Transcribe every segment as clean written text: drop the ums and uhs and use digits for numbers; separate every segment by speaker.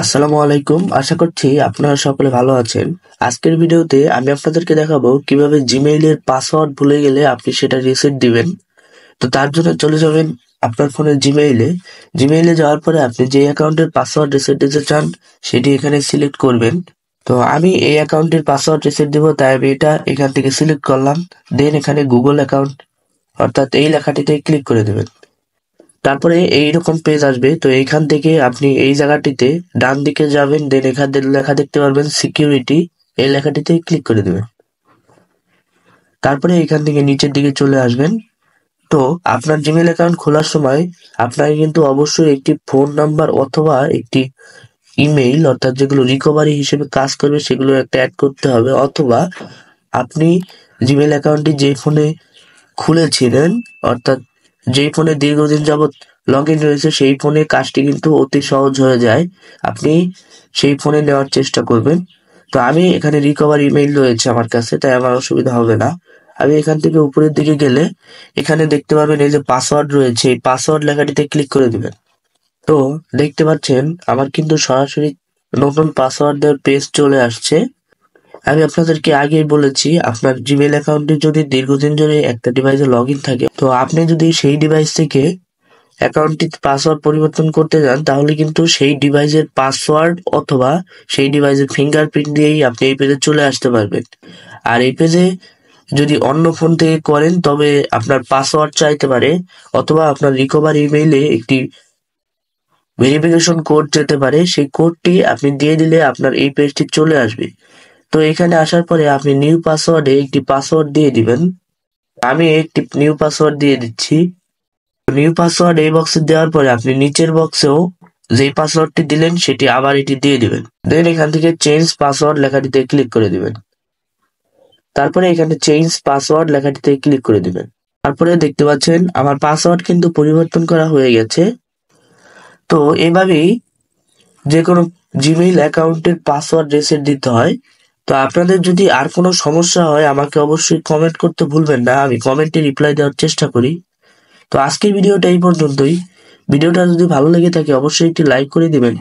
Speaker 1: আসসালামু আলাইকুম। আশা করছি আপনারা সকলে ভালো আছেন। আজকের ভিডিওতে আমি আপনাদেরকে দেখাবো কিভাবে জিমেইলের পাসওয়ার্ড ভুলে গেলে আপনি সেটা রিসেট দিবেন। তো তার জন্য চলে যাবেন আপনার ফোনের জিমেইলে। জিমেইলে যাওয়ার পরে আপনি যে অ্যাকাউন্টের পাসওয়ার্ড রিসেট দিতে চান সেটি এখানে সিলেক্ট করবেন। তো আমি এই অ্যাকাউন্টের পাসওয়ার্ড রিসেট দিব, তাই আমি এটা এখান থেকে সিলেক্ট করলাম। দেন এখানে গুগল অ্যাকাউন্ট অর্থাৎ এই লেখাটিতে ক্লিক করে দেবেন। তারপরে এইরকম পেজ আসবে। তো এইখান থেকে আপনি এই জায়গাটিতে ডান দিকে যাবেন, দেন এখান থেকে লেখা দেখতে পারবেন সিকিউরিটি, এই লেখাটিতে ক্লিক করে দেবেন। তারপরে এখান থেকে নিচের দিকে চলে আসবেন। তো আপনার জিমেল অ্যাকাউন্ট খোলার সময় আপনাকে কিন্তু অবশ্যই একটি ফোন নাম্বার অথবা একটি ইমেইল অর্থাৎ যেগুলো রিকভারি হিসেবে কাজ করবে সেগুলো একটা অ্যাড করতে হবে, অথবা আপনি জিমেল অ্যাকাউন্টটি যে ফোনে খুলেছিলেন অর্থাৎ যেই ফোনে দীর্ঘদিন যাবৎ লগ ইন রয়েছে সেই ফোনে কাজটি কিন্তু অতি সহজ হয়ে যায়। আপনি সেই ফোনে নেওয়ার চেষ্টা করবেন। তো আমি এখানে রিকভার ইমেইল রয়েছে আমার কাছে, তাই আমার অসুবিধা হবে না। আমি এখান থেকে উপরের দিকে গেলে এখানে দেখতে পাবেন এই যে পাসওয়ার্ড রয়েছে, এই পাসওয়ার্ড লেখাটিতে ক্লিক করে দিবেন। তো দেখতে পাচ্ছেন আমার কিন্তু সরাসরি নতুন পাসওয়ার্ড দেওয়ার পেজ চলে আসছে। আমি আপনাদেরকে আগেই বলেছি, আপনার জিমেইল অ্যাকাউন্টে যদি দীর্ঘদিন ধরে একটা ডিভাইসে লগ ইন থাকে, তো আপনি যদি সেই ডিভাইস থেকে অ্যাকাউন্টটির পাসওয়ার্ড পরিবর্তন করতে যান তাহলে কিন্তু সেই ডিভাইসের পাসওয়ার্ড অথবা সেই ডিভাইসের ফিঙ্গারপ্রিন্ট দিয়েই আপনি এই পেজে চলে আসতে পারবেন। আর এই পেজে যদি অন্য ফোন থেকে করেন তবে আপনার পাসওয়ার্ড চাইতে পারে, অথবা আপনার রিকভার ইমেইলে একটি ভেরিফিকেশন কোড যেতে পারে, সেই কোডটি আপনি দিয়ে দিলে আপনার এই পেজটি চলে আসবে। তো এখানে আসার পরে আপনি নিউ পাসওয়ার্ডে একটি পাসওয়ার্ড দিয়ে দিবেন। আমি একটি নিউ পাসওয়ার্ড দিয়ে দিচ্ছি। নিউ পাসওয়ার্ড এই বক্সে দেওয়ার পরে আপনি নিচের বক্সেও যেই পাসওয়ার্ডটি দিলেন সেটি আবার এটি দিয়ে দিবেন। দেন এখান থেকে চেঞ্জ পাসওয়ার্ড লেখাটিতে ক্লিক করে দিবেন। তারপরে এখানে চেঞ্জ পাসওয়ার্ড লেখাটিতে ক্লিক করে দিবেন। তারপরে দেখতে পাচ্ছেন আমার পাসওয়ার্ড কিন্তু পরিবর্তন করা হয়ে গেছে। তো এভাবেই যে কোনো জিমেইল অ্যাকাউন্টের পাসওয়ার্ড রিসেট দিতে হয়। তো আপনাদের যদি আর কোনো সমস্যা হয় আমাকে অবশ্যই কমেন্ট করতে ভুলবেন না, আমি কমেন্টে রিপ্লাই দেওয়ার চেষ্টা করি। তো আজকের ভিডিওটা এই পর্যন্তই। ভিডিওটা যদি ভালো লেগে থাকে অবশ্যই একটি লাইক করে দিবেন,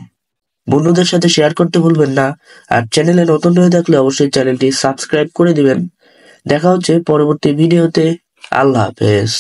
Speaker 1: বন্ধুদের সাথে শেয়ার করতে ভুলবেন না। আর চ্যানেলে নতুন হয়ে থাকলে অবশ্যই চ্যানেলটি সাবস্ক্রাইব করে দিবেন। দেখা হচ্ছে পরবর্তী ভিডিওতে। আল্লাহ হাফেজ।